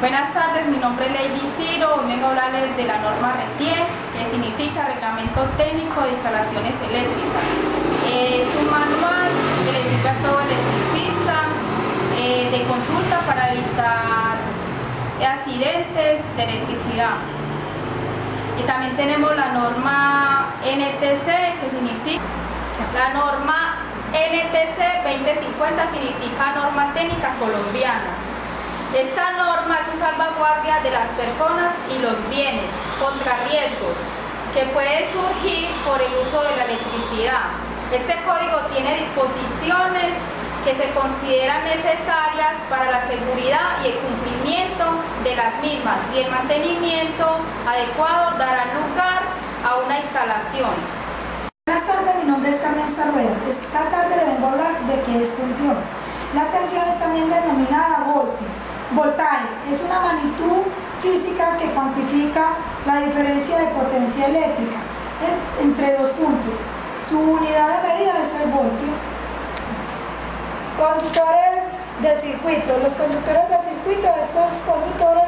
Buenas tardes, mi nombre es Lady Ciro. Hoy vengo a hablarles de la norma RETIER, que significa Reglamento Técnico de Instalaciones Eléctricas. Es un manual que le sirve a todo electricista de consulta para evitar accidentes de electricidad. Y también tenemos la norma NTC, que significa la norma NTC 2050, significa Norma Técnica Colombiana. Esta norma es una salvaguardia de las personas y los bienes contra riesgos que pueden surgir por el uso de la electricidad. Este código tiene disposiciones que se consideran necesarias para la seguridad y el cumplimiento de las mismas, y el mantenimiento adecuado dará lugar a una instalación. Buenas tardes, mi nombre es Carmen Sarrueda. Esta tarde le vengo a hablar de qué es tensión. La tensión es también denominada voltio. Voltaje es una magnitud física que cuantifica la diferencia de potencia eléctrica entre dos puntos. Su unidad de medida es el voltio. Conductores de circuito. Los conductores de circuito, estos conductores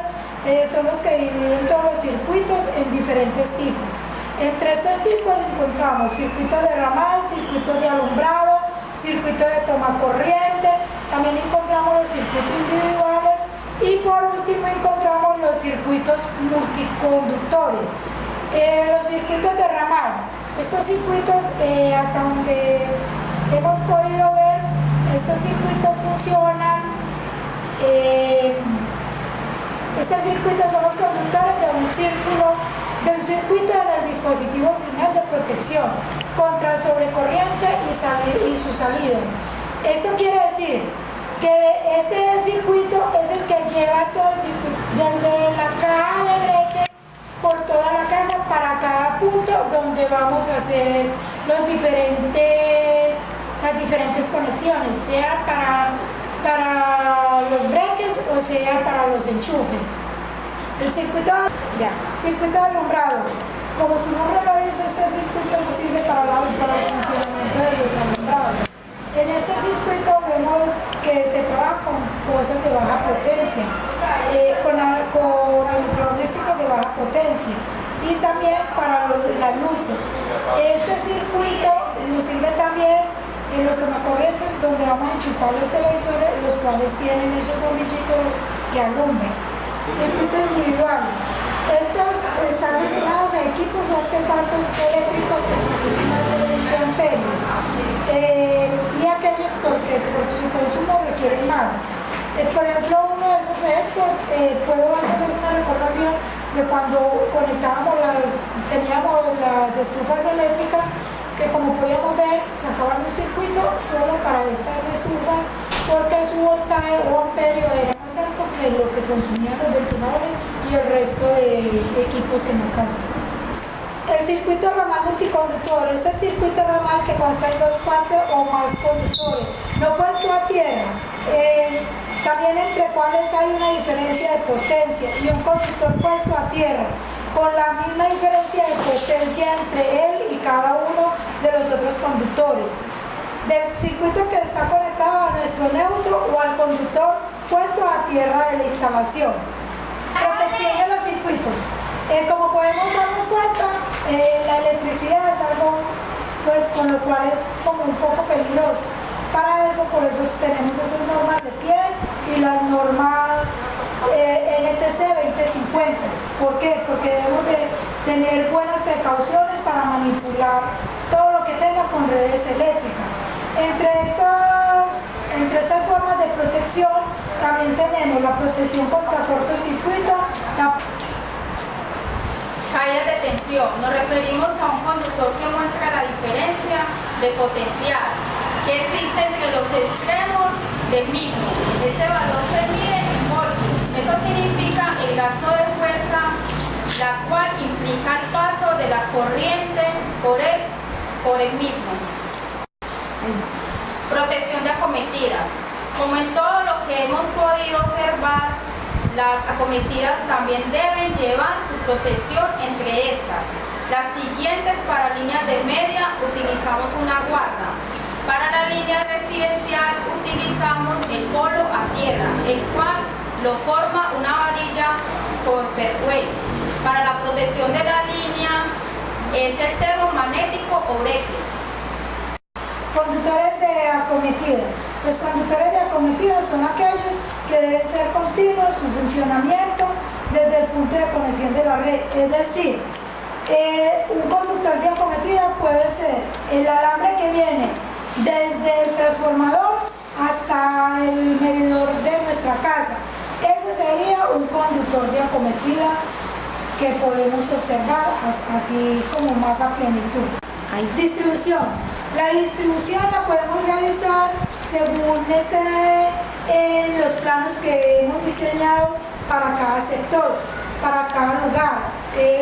son los que dividen todos los circuitos en diferentes tipos. Entre estos tipos encontramos circuitos de ramal, circuitos de alumbrado, circuitos de toma corriente, también encontramos los circuitos individuales y por último encontramos los circuitos multiconductores. Los circuitos de ramal. Estos circuitos, hasta donde hemos podido ver, estos circuitos funcionan. Estos circuitos son los conductores de un circuito en el dispositivo final de protección contra sobrecorriente y sus salidas. Esto quiere decir que este circuito es el que lleva todo el circuito, desde la caja de breques por toda la casa para cada punto donde vamos a hacer las diferentes conexiones, sea para los breques o sea para los enchufes. El circuito de alumbrado, como su nombre lo dice, este circuito nos sirve para el funcionamiento de los alumbrados. En este circuito vemos que se trabaja con cosas de baja potencia, con electrodomésticos de baja potencia y también para las luces. Este circuito nos sirve también en los tomacorrientes, donde vamos a enchufar los televisores, los cuales tienen esos bombillitos que alumbran. Circuito individual. Estos están destinados a equipos o artefactos eléctricos que consumen más de 20 amperios y aquellos porque por su consumo requieren más. Por ejemplo, uno de esos ejemplos, puedo hacerles una recordación de cuando teníamos las estufas eléctricas, que como podíamos ver, sacaban un circuito solo para estas estufas porque su voltaje o amperio era más alto que lo que consumían los ventiladores y el resto de equipos en la casa. El circuito ramal multiconductor. Este circuito ramal que consta en dos partes o más conductores, no puesto a tierra, también entre cuales hay una diferencia de potencia, y un conductor puesto a tierra, con la misma diferencia de potencia entre él y cada uno de los otros conductores. Del circuito que está conectado a nuestro neutro o al conductor puesto a tierra de la instalación. Protección de los circuitos. Como podemos darnos cuenta, la electricidad es algo con lo cual es como un poco peligroso. Para eso, por eso tenemos esas normas RETIER y las normas NTC 2050. ¿Por qué? Porque debemos de tener buenas precauciones para manipular todo lo que tenga con redes eléctricas. Entre estas formas de protección también tenemos la protección contra cortocircuito, Caídas de tensión. Nos referimos a un conductor que muestra la diferencia de potencial que existe entre los extremos del mismo. Este valor se mide en voltios. Esto significa el gasto de fuerza, la cual implica el paso de la corriente por el mismo. Protección de acometidas. Como en todo lo que hemos podido observar, las acometidas también deben llevar su protección entre estas. Las siguientes: para líneas de media utilizamos una guarda. Para la línea residencial utilizamos el polo a tierra, el cual lo forma una varilla por percuel. Para la protección de la línea es el termomagnético o breques. Conductores de acometida. Los conductores de acometida son aquellos que deben ser continuos su funcionamiento desde el punto de conexión de la red. Es decir, un conductor de acometida puede ser el alambre que viene desde el transformador hasta el medidor de nuestra casa. Ese sería un conductor de acometida que podemos observar así como más a plenitud. Distribución. La distribución la podemos realizar según los planos que hemos diseñado para cada sector, para cada lugar.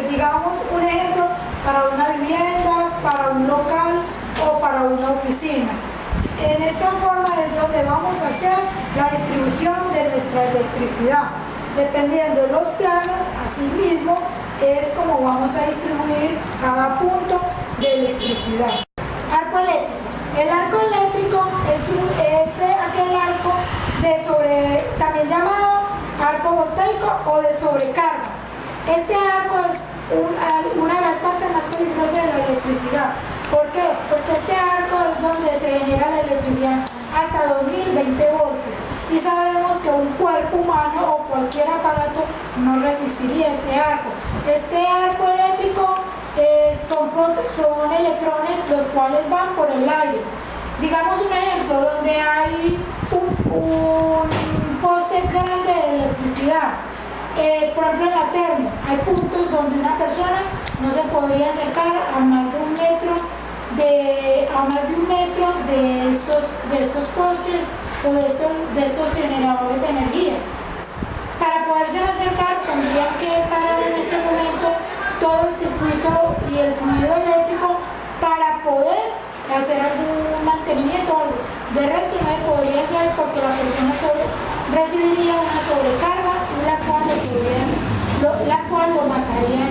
Digamos un ejemplo, para una vivienda, para un local o para una oficina. En esta forma es donde vamos a hacer la distribución de nuestra electricidad. Dependiendo de los planos, asimismo, es como vamos a distribuir cada punto de electricidad. Arco eléctrico. El arco eléctrico es aquel arco también llamado arco voltaico o de sobrecarga. Este arco es una de las partes más peligrosas de la electricidad. ¿Por qué? Porque este arco es donde se genera la electricidad hasta 2020 voltios. Y sabemos que un cuerpo humano o cualquier aparato no resistiría este arco. Este arco eléctrico son electrones los cuales van por el aire. Digamos un ejemplo donde hay un poste grande de electricidad. Por ejemplo en la termo, hay puntos donde una persona no se podría acercar a más de un metro de estos postes o de estos generadores de energía. Para poderse acercar tendrían que parar en este momento todo el circuito y el fluido eléctrico para poder hacer algún mantenimiento o algo. De resto no se podría hacer porque la persona recibiría una sobrecarga la cual lo mataría